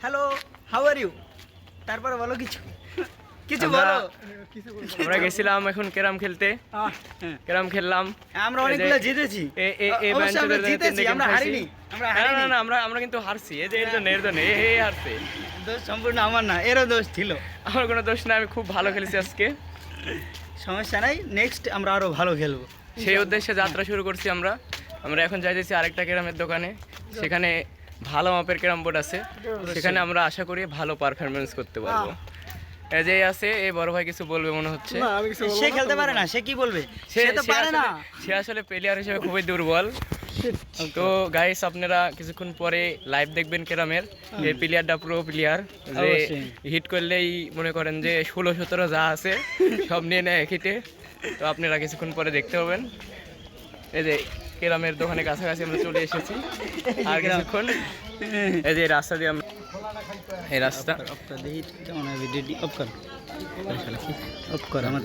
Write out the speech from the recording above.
Hello how are you, তারপরে বলো কিছু কিছু বলো। আমরা গেছিলাম এখন ক্যারাম খেলতে, ক্যারাম খেললাম। আমরা অনেকগুলো জিতেছি, অবশ্য আমরা জিতেছি, আমরা হারিনি, আমরা হারিনি। না আমরা কিন্তু হারছি। এই যে এর জন্য হারছে। দোষ সম্পূর্ণ আমার না, এরও দোষ ছিল। আমার কোনো দোষ না, আমি খুব ভালো খেলেছি আজকে। সমস্যা নাই, নেক্সট আমরা আরো ভালো খেলবো। সেই উদ্দেশ্যে যাত্রা শুরু করছি আমরা। আমরা এখন যাইতেছি আরেকটা ক্যারামের দোকানে, সেখানে ভালো মাপের ক্যারাম বোর্ড আছে, সেখানে আমরা আশা করি ভালো পারফরমেন্স করতে পারবো। এই যে আছে, এই বড় ভাই কিছু বলবে মনে হচ্ছে। সে খেলতে পারে না, সে কি বলবে? সে তো পারে না। সে আসলে প্লেয়ার হিসেবে খুবই দুর্বল। তো গাইস, আপনারা কিছুক্ষণ পরে লাইভ দেখবেন ক্যারামের। এই প্লেয়ারটা প্রো প্লেয়ার, যে হিট করলেই মনে করেন যে 16-17 যা আছে সব নিয়ে নেয় হিটে। তো আপনারা কিছুক্ষণ পরে দেখতে পাবেন। এই যে ক্যারামের দোকানের কাছাকাছি আমরা চলে এসেছি, আর কিছুক্ষণ এই যে রাস্তা দিয়ে আমরা, এই রাস্তা দেখি কেমন হবে। অফ কর, অফ কর, আমার